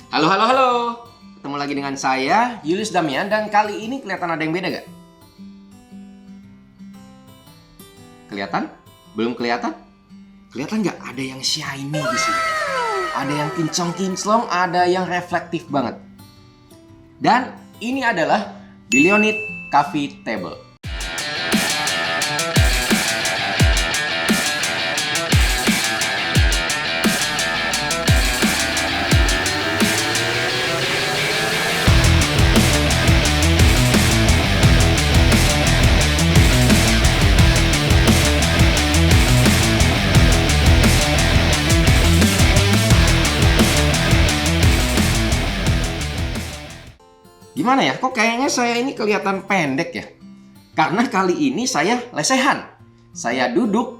Halo, halo, halo. Ketemu lagi dengan saya, Julius Damian, dan kali ini kelihatan ada yang beda gak? Kelihatan? Belum kelihatan? Kelihatan gak? Ada yang shiny di sini. Ada yang kinclong-kinclong, ada yang reflektif banget. Dan ini adalah Billionit Coffee Table. Gimana ya? Kok kayaknya saya ini kelihatan pendek ya? Karena kali ini saya lesehan. Saya duduk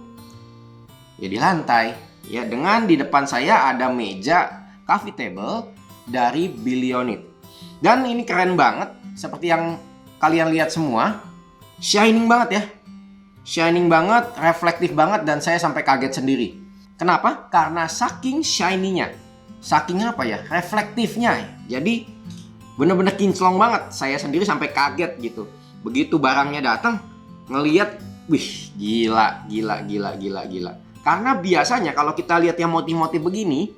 ya di lantai. Ya, dengan di depan saya ada meja coffee table dari Billionit. Dan ini keren banget, seperti yang kalian lihat semua. Shining banget ya. Shining banget, reflektif banget, dan saya sampai kaget sendiri. Kenapa? Karena saking shiny-nya. Saking apa ya? Reflektifnya. Jadi bener-bener kinclong banget. Saya sendiri sampai kaget gitu. Begitu barangnya datang, ngeliat, wih, gila. Karena biasanya kalau kita lihat yang motif-motif begini,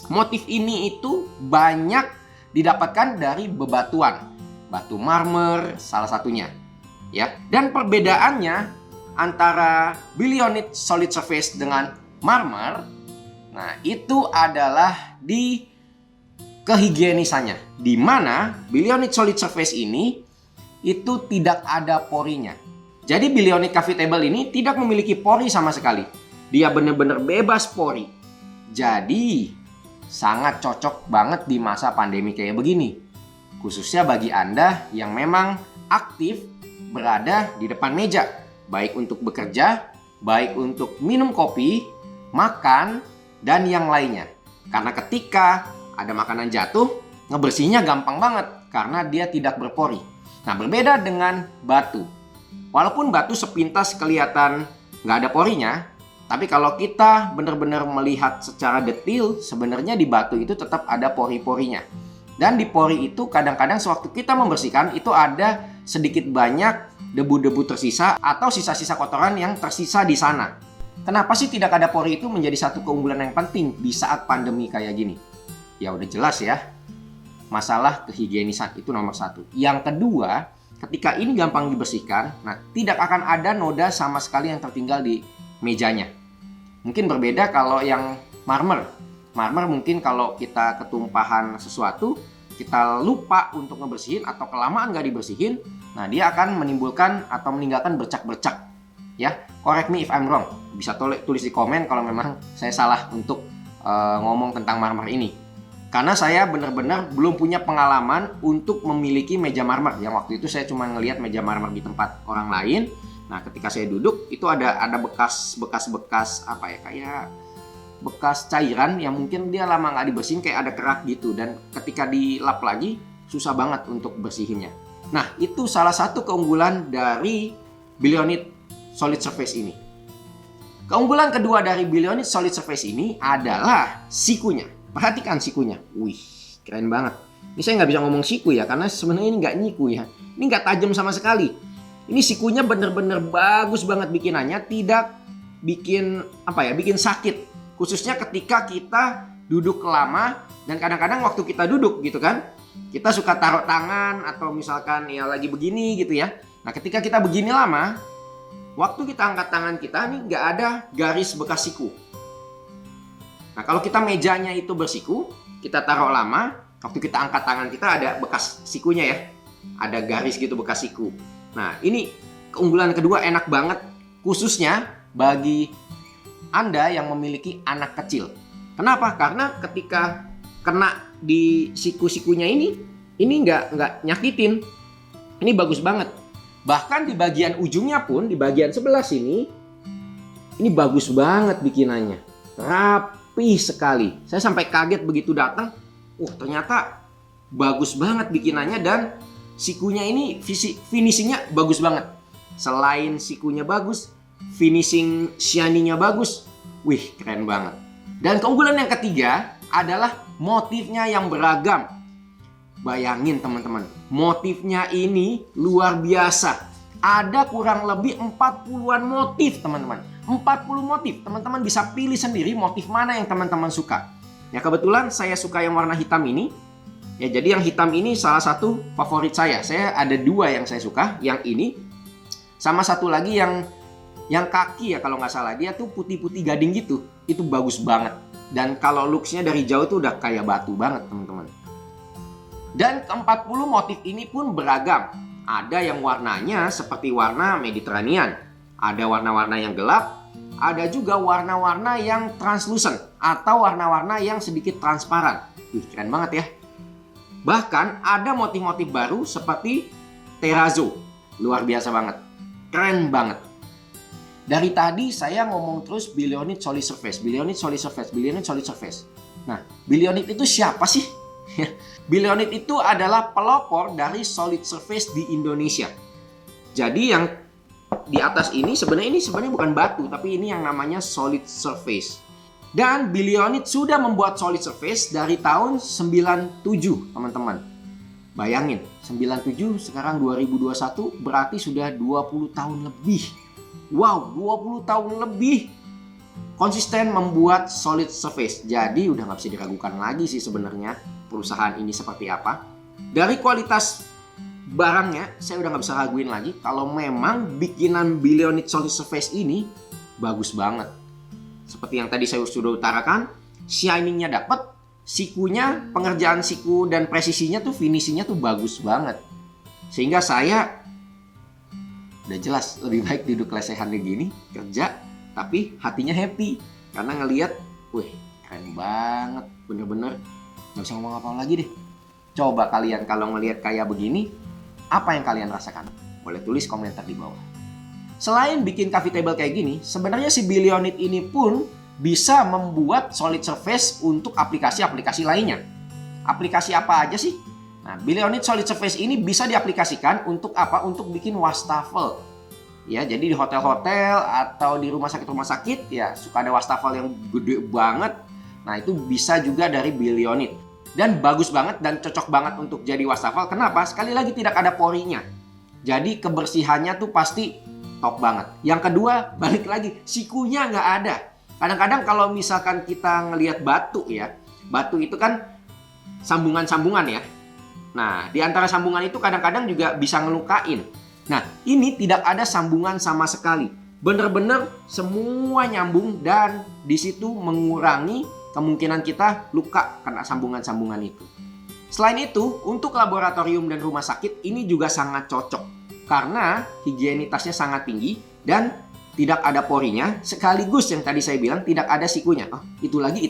motif ini itu banyak didapatkan dari bebatuan. Batu marmer salah satunya. Ya. Dan perbedaannya antara Billionit Solid Surface dengan marmer, nah itu adalah di kehigienisannya, di mana Billionit Solid Surface ini itu tidak ada porinya. Jadi Billionit Coffee Table ini tidak memiliki pori sama sekali. Dia benar-benar bebas pori. Jadi sangat cocok banget di masa pandemi kayak begini. Khususnya bagi Anda yang memang aktif berada di depan meja, baik untuk bekerja, baik untuk minum kopi, makan, dan yang lainnya. Karena ketika ada makanan jatuh, ngebersihnya gampang banget karena dia tidak berpori. Nah, berbeda dengan batu. Walaupun batu sepintas kelihatan nggak ada porinya, tapi kalau kita benar-benar melihat secara detail, sebenarnya di batu itu tetap ada pori-porinya. Dan di pori itu kadang-kadang sewaktu kita membersihkan itu ada sedikit banyak debu-debu tersisa atau sisa-sisa kotoran yang tersisa di sana. Kenapa sih tidak ada pori itu menjadi satu keunggulan yang penting di saat pandemi kayak gini? Ya udah jelas ya, masalah kehigienisan itu nomor satu. Yang kedua, ketika ini gampang dibersihkan, nah tidak akan ada noda sama sekali yang tertinggal di mejanya. Mungkin berbeda kalau yang marmer. Marmer mungkin kalau kita ketumpahan sesuatu, kita lupa untuk ngebersihin atau kelamaan nggak dibersihin, nah dia akan menimbulkan atau meninggalkan bercak-bercak. Ya, correct me if I'm wrong. Bisa tulis di komen kalau memang saya salah untuk ngomong tentang marmer ini. Karena saya benar-benar belum punya pengalaman untuk memiliki meja marmer. Yang waktu itu saya cuma ngelihat meja marmer di tempat orang lain. Nah, ketika saya duduk itu ada bekas apa ya, kayak bekas cairan yang mungkin dia lama nggak dibersihin, kayak ada kerak gitu. Dan ketika dilap lagi susah banget untuk bersihinnya. Nah, itu salah satu keunggulan dari Billionit Solid Surface ini. Keunggulan kedua dari Billionit Solid Surface ini adalah sikunya. Perhatikan sikunya. Wih, keren banget. Ini saya nggak bisa ngomong siku ya, karena sebenarnya ini nggak nyiku ya. Ini nggak tajam sama sekali. Ini sikunya bener-bener bagus banget bikinannya. Tidak bikin bikin sakit. Khususnya ketika kita duduk lama. Dan kadang-kadang waktu kita duduk gitu kan, kita suka taruh tangan atau misalkan ya lagi begini gitu ya. Nah, ketika kita begini lama, waktu kita angkat tangan kita nih nggak ada garis bekas siku. Nah, kalau kita mejanya itu bersiku, kita taruh lama, waktu kita angkat tangan kita ada bekas sikunya ya. Ada garis gitu bekas siku. Nah, ini keunggulan kedua, enak banget khususnya bagi Anda yang memiliki anak kecil. Kenapa? Karena ketika kena di siku-sikunya ini nggak nyakitin. Ini bagus banget. Bahkan di bagian ujungnya pun, di bagian sebelah sini, ini bagus banget bikinannya. Rapi sekali. Saya sampai kaget begitu datang. Ternyata bagus banget bikinannya, dan sikunya ini finishingnya bagus banget. Selain sikunya bagus, finishing shiny-nya bagus. Wih, keren banget. Dan keunggulan yang ketiga adalah motifnya yang beragam. Bayangin teman-teman, motifnya ini luar biasa. Ada kurang lebih 40-an motif teman-teman. 40 motif, teman-teman bisa pilih sendiri motif mana yang teman-teman suka. Ya kebetulan saya suka yang warna hitam ini. Ya jadi yang hitam ini salah satu favorit saya. Saya ada 2 yang saya suka, yang ini sama satu lagi yang kaki ya kalau nggak salah. Dia tuh putih-putih gading gitu. Itu bagus banget. Dan kalau looksnya dari jauh tuh udah kayak batu banget teman-teman. Dan ke-40 motif ini pun beragam. Ada yang warnanya seperti warna Mediterranean, ada warna-warna yang gelap, ada juga warna-warna yang translucent atau warna-warna yang sedikit transparan. Keren banget ya. Bahkan ada motif-motif baru seperti terrazzo. Luar biasa banget. Keren banget. Dari tadi saya ngomong terus Billionit Solid Surface, Billionit Solid Surface, Billionit Solid Surface. Nah, Billionit itu siapa sih? Billionit itu adalah pelopor dari solid surface di Indonesia. Jadi yang di atas ini sebenarnya bukan batu, tapi ini yang namanya solid surface. Dan Billionit sudah membuat solid surface dari tahun 97, teman-teman. Bayangin, 97 sekarang 2021 berarti sudah 20 tahun lebih. Wow, 20 tahun lebih konsisten membuat solid surface. Jadi udah nggak bisa diragukan lagi sih sebenarnya perusahaan ini seperti apa. Dari kualitas barangnya saya udah nggak bisa raguin lagi kalau memang bikinan Billionit Solid Surface ini bagus banget. Seperti yang tadi saya sudah utarakan, shiningnya dapet, sikunya, pengerjaan siku dan presisinya tuh finishingnya tuh bagus banget. Sehingga saya udah jelas lebih baik duduk lesehan kayak gini kerja tapi hatinya happy karena ngelihat, wih keren banget, bener-bener nggak bisa ngomong apa lagi deh. Coba kalian kalau ngelihat kayak begini, apa yang kalian rasakan? Boleh tulis komentar di bawah. Selain bikin coffee table kayak gini, sebenarnya si Billionit ini pun bisa membuat solid surface untuk aplikasi-aplikasi lainnya. Aplikasi apa aja sih? Nah, Billionit Solid Surface ini bisa diaplikasikan untuk apa? Untuk bikin wastafel. Ya, jadi di hotel-hotel atau di rumah sakit ya suka ada wastafel yang gede banget. Nah, itu bisa juga dari Billionit. Dan bagus banget dan cocok banget untuk jadi wastafel. Kenapa? Sekali lagi tidak ada porinya. Jadi kebersihannya tuh pasti top banget. Yang kedua, balik lagi, sikunya nggak ada. Kadang-kadang kalau misalkan kita ngelihat batu ya, batu itu kan sambungan-sambungan ya. Nah, di antara sambungan itu kadang-kadang juga bisa ngelukain. Nah, ini tidak ada sambungan sama sekali. Bener-bener semua nyambung dan di situ mengurangi kemungkinan kita luka kena sambungan-sambungan itu. Selain itu, untuk laboratorium dan rumah sakit ini juga sangat cocok karena higienitasnya sangat tinggi dan tidak ada porinya, sekaligus yang tadi saya bilang tidak ada sikunya. Oh, itu lagi.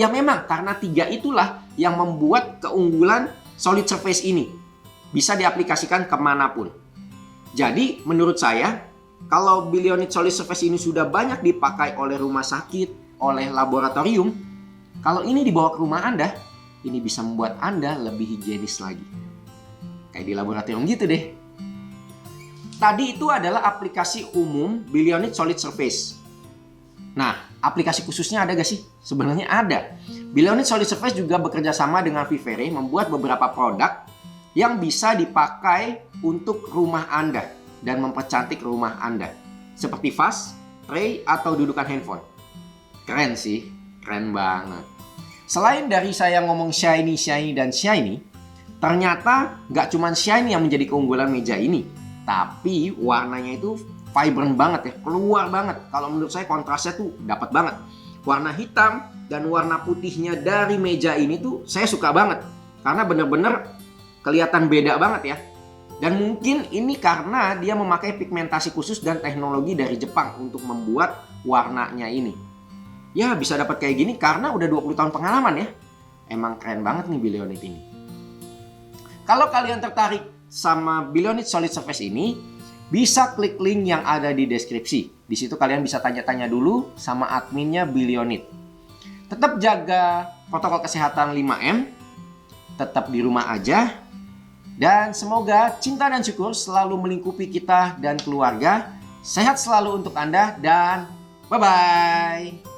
Ya memang karena 3 itulah yang membuat keunggulan solid surface ini bisa diaplikasikan kemanapun. Jadi menurut saya, kalau Billionit Solid Surface ini sudah banyak dipakai oleh rumah sakit, oleh laboratorium, kalau ini dibawa ke rumah Anda, ini bisa membuat Anda lebih higienis lagi. Kayak di laboratorium gitu deh. Tadi itu adalah aplikasi umum Billionit Solid Surface. Nah, aplikasi khususnya ada gak sih? Sebenarnya ada. Billionit Solid Surface juga bekerja sama dengan Vivere membuat beberapa produk yang bisa dipakai untuk rumah Anda dan mempercantik rumah Anda. Seperti vas, tray, atau dudukan handphone. Keren sih, keren banget. Selain dari saya ngomong shiny, ternyata nggak cuma shiny yang menjadi keunggulan meja ini, tapi warnanya itu vibrant banget ya, keluar banget. Kalau menurut saya kontrasnya tuh dapat banget. Warna hitam dan warna putihnya dari meja ini tuh saya suka banget. Karena bener-bener kelihatan beda banget ya. Dan mungkin ini karena dia memakai pigmentasi khusus dan teknologi dari Jepang untuk membuat warnanya ini. Ya bisa dapat kayak gini karena udah 20 tahun pengalaman ya. Emang keren banget nih Billionit ini. Kalau kalian tertarik sama Billionit Solid Surface ini, bisa klik link yang ada di deskripsi. Di situ kalian bisa tanya-tanya dulu sama adminnya Billionit. Tetap jaga protokol kesehatan 5M, tetap di rumah aja, dan semoga cinta dan syukur selalu melingkupi kita dan keluarga. Sehat selalu untuk Anda dan bye-bye.